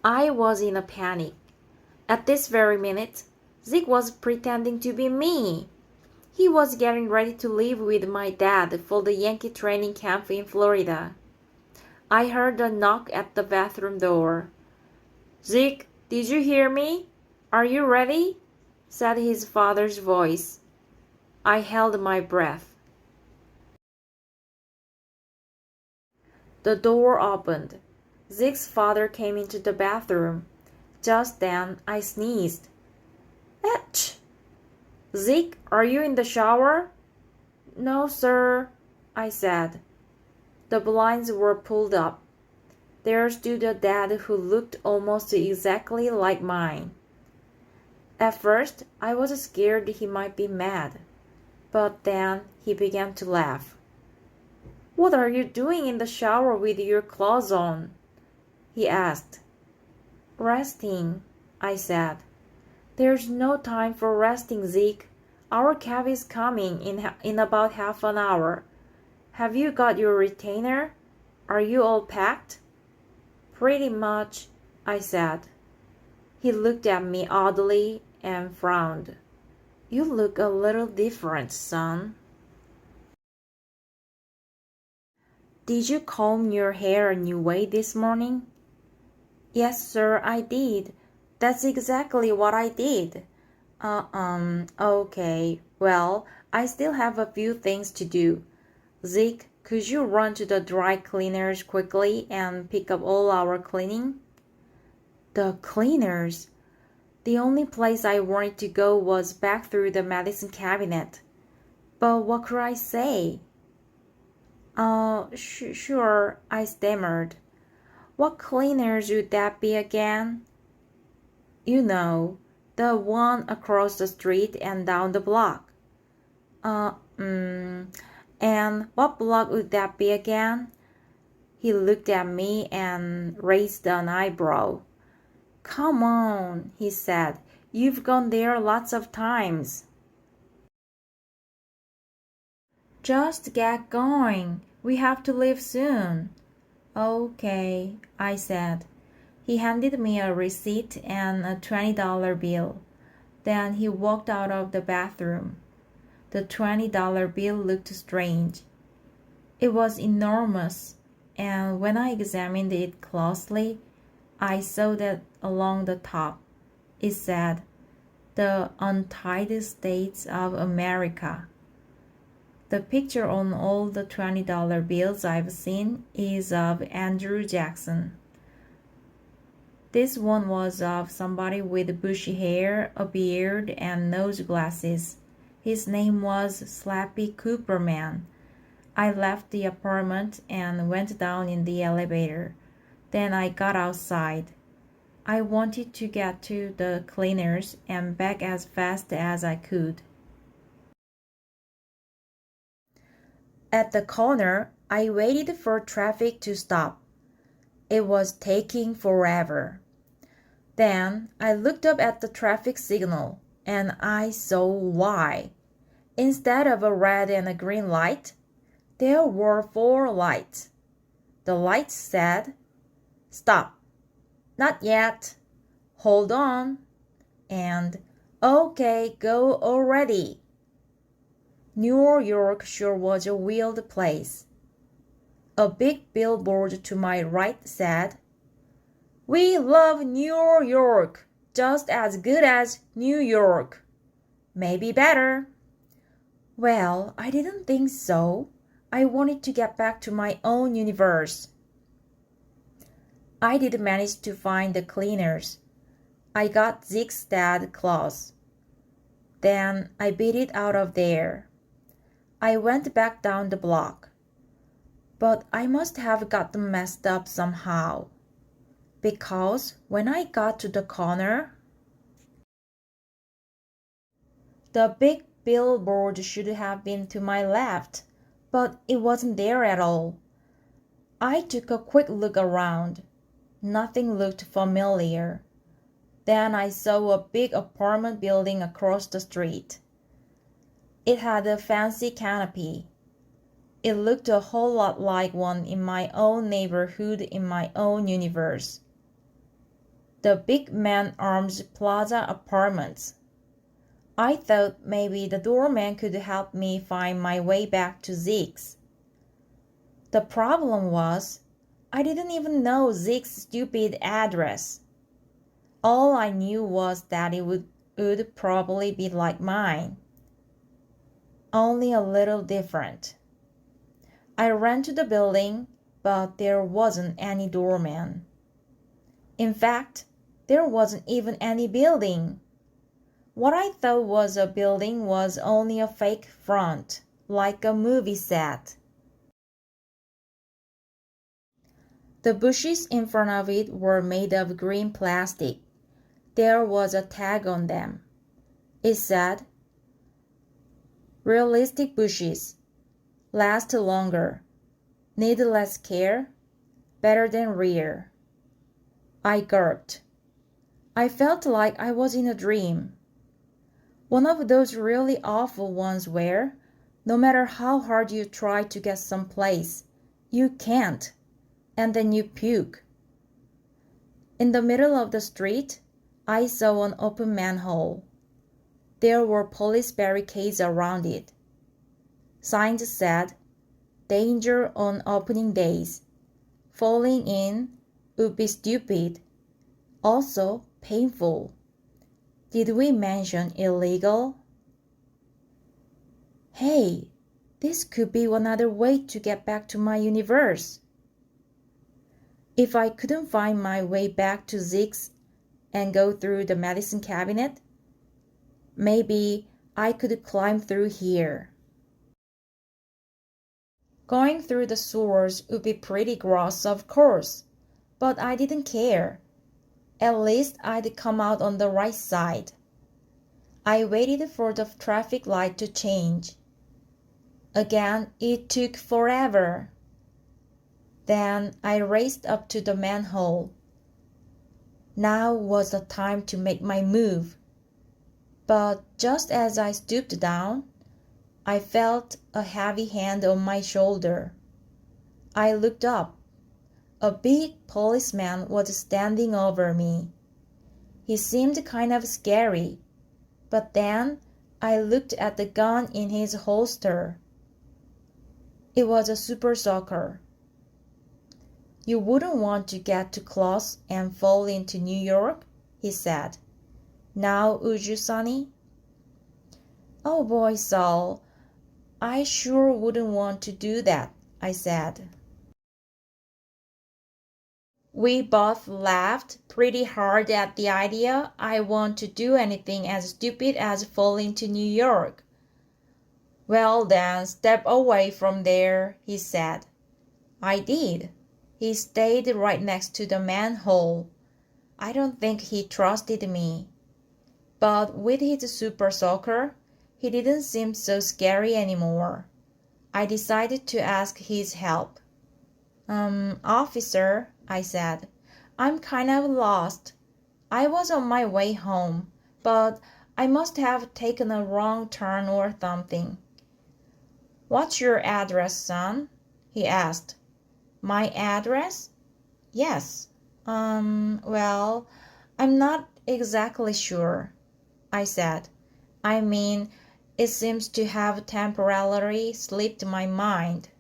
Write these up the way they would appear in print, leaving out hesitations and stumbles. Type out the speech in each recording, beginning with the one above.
I was in a panic. At this very minute, Zeke was pretending to be me. He was getting ready to leave with my dad for the Yankee training camp in Florida. I heard a knock at the bathroom door. "Zeke, did you hear me? Are you ready?" said his father's voice. I held my breath. The door opened. Zeke's father came into the bathroom. Just then, I sneezed. "Etch!" "Zeke, are you in the shower?" "No, sir," I said. The blinds were pulled up. There stood a dad who looked almost exactly like mine. At first, I was scared he might be mad, but then he began to laugh. "What are you doing in the shower with your clothes on?" he asked. "Resting," I said. "There's no time for resting, Zeke. Our cab is coming in about half an hour. Have you got your retainer? Are you all packed?" "Pretty much," I said. He looked at me oddly and frowned. "You look a little different, son." "Did you comb your hair a new way this morning?" "Yes, sir, I did. That's exactly what I did." Okay. Well, I still have a few things to do. Zeke, could you run to the dry cleaners quickly and pick up all our cleaning?" The cleaners? The only place I wanted to go was back through the medicine cabinet. But what could I say? Sure, I stammered. "What cleaners would that be again?" "You know, the one across the street and down the block." And what block would that be again?" He looked at me and raised an eyebrow. "Come on," he said. "You've gone there lots of times." "Just get going. We have to leave soon." "Okay," I said. He handed me a receipt and a $20 bill. Then he walked out of the bathroom. The $20 bill looked strange. It was enormous, and when I examined it closely, I saw that along the top it said, "The United States of America." The picture on all the $20 bills I've seen is of Andrew Jackson. This one was of somebody with bushy hair, a beard, and nose glasses. His name was Slappy Cooperman. I left the apartment and went down in the elevator. Then I got outside. I wanted to get to the cleaners and back as fast as I could. At the corner, I waited for traffic to stop. It was taking forever. Then I looked up at the traffic signal, and I saw why. Instead of a red and a green light, there were 4 lights. The lights said, "Stop," "Not yet," "Hold on," and "Okay, go already." New York sure was a wild place. A big billboard to my right said, "We love New York, just as good as New York. Maybe better." Well, I didn't think so. I wanted to get back to my own universe. I did manage to find the cleaners. I got Zeke's dad clothes. Then I beat it out of there. I went back down the block. But I must have gotten messed up somehow. Because when I got to the corner, the big billboard should have been to my left, but it wasn't there at all. I took a quick look around. Nothing looked familiar. Then I saw a big apartment building across the street. It had a fancy canopy. It looked a whole lot like one in my own neighborhood in my own universe. The Big Man Arms Plaza Apartments. I thought maybe the doorman could help me find my way back to Zack's. The problem was, I didn't even know Zack's stupid address. All I knew was that it would probably be like mine, only a little different. I ran to the building, but there wasn't any doorman. In fact, there wasn't even any building. What I thought was a building was only a fake front, like a movie set. The bushes in front of it were made of green plastic. There was a tag on them. It said, "Realistic bushes. Last longer. Need less care. Better than rear." I gulped. I felt like I was in a dream. One of those really awful ones where, no matter how hard you try to get someplace, you can't, and then you puke. In the middle of the street, I saw an open manhole. There were police barricades around it. Signs said, "Danger on opening days. Falling in would be stupid. Also painful." Did we mention illegal? Hey, this could be another way to get back to my universe. If I couldn't find my way back to Zack's and go through the medicine cabinet, maybe I could climb through here. Going through the sewers would be pretty gross, of course, but I didn't care. At least I'd come out on the right side. I waited for the traffic light to change. Again, it took forever. Then I raced up to the manhole. Now was the time to make my move. But just as I stooped down, I felt a heavy hand on my shoulder. I looked up. A big policeman was standing over me. He seemed kind of scary, but then I looked at the gun in his holster. It was a super soaker. "You wouldn't want to get too close and fall into New York," he said. "Now would you, Sonny?" "Oh boy, Saul, I sure wouldn't want to do that," I said. We both laughed pretty hard at the idea I want to do anything as stupid as fall into New York. "Well then, step away from there," he said. I did. He stayed right next to the manhole. I don't think he trusted me. But with his super soaker, he didn't seem so scary anymore. I decided to ask his help. "Officer," I said, "I'm kind of lost. I was on my way home, but I must have taken a wrong turn or something." "What's your address, son?" he asked. "My address?" "Yes. Well, I'm not exactly sure," I said. "I mean, it seems to have temporarily slipped my mind."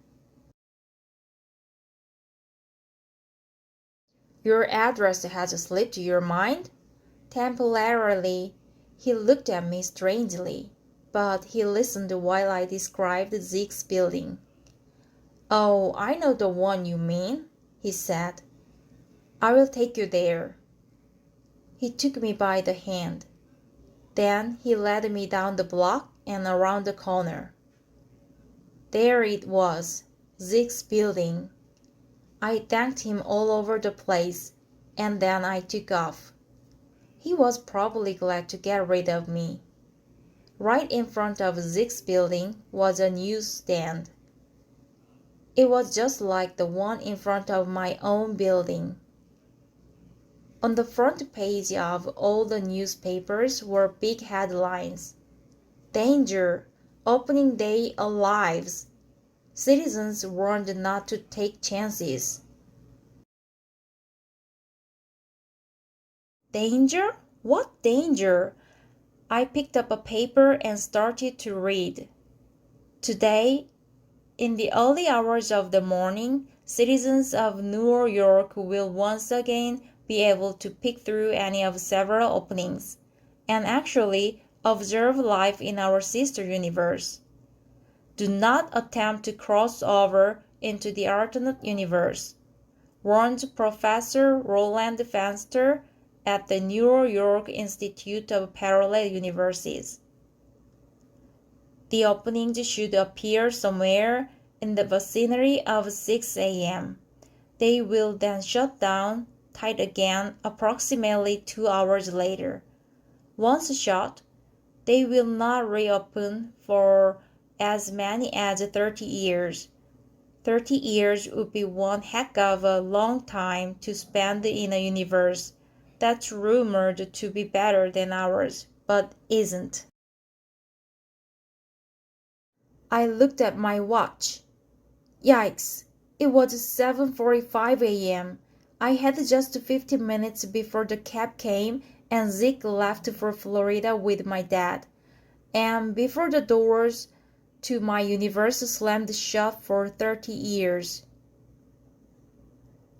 "Your address has slipped your mind?" "Temporarily." He looked at me strangely, but he listened while I described Zack's building. "Oh, I know the one you mean," he said. "I will take you there." He took me by the hand. Then he led me down the block and around the corner. There it was, Zack's building. I thanked him all over the place, and then I took off. He was probably glad to get rid of me. Right in front of Zack's building was a newsstand. It was just like the one in front of my own building. On the front page of all the newspapers were big headlines. "Danger! Opening day alive! Citizens warned not to take chances." Danger? What danger? I picked up a paper and started to read. Today, in the early hours of the morning, citizens of New York will once again be able to pick through any of several openings, and actually observe life in our sister universe. Do not attempt to cross over into the alternate universe, warned Professor Roland Fenster at the New York Institute of Parallel Universes. The openings should appear somewhere in the vicinity of 6 a.m. They will then shut down tight again approximately 2 hours later. Once shut, they will not reopen for as many as 30 years. 30 years would be one heck of a long time to spend in a universe that's rumored to be better than ours, but isn't. I looked at my watch. Yikes! It was 7:45 a.m. I had just 15 minutes before the cab came and Zack left for Florida with my dad, and before the doors to my universe slammed shut for 30 years.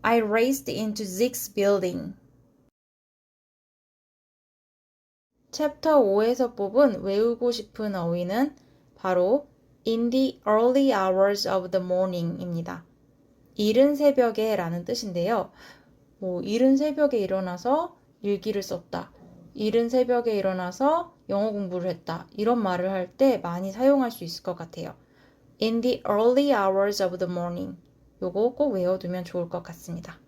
I raced into Zack's building. 챕터 5에서 뽑은 외우고 싶은 어휘는 바로 in the early hours of the morning입니다. 이른 새벽에 라는 뜻인데요. 이른 새벽에 일어나서 일기를 썼다. 이른 새벽에 일어나서 영어 공부를 했다. 이런 말을 할 때 많이 사용할 수 있을 것 같아요. In the early hours of the morning. 요거 꼭 외워두면 좋을 것 같습니다.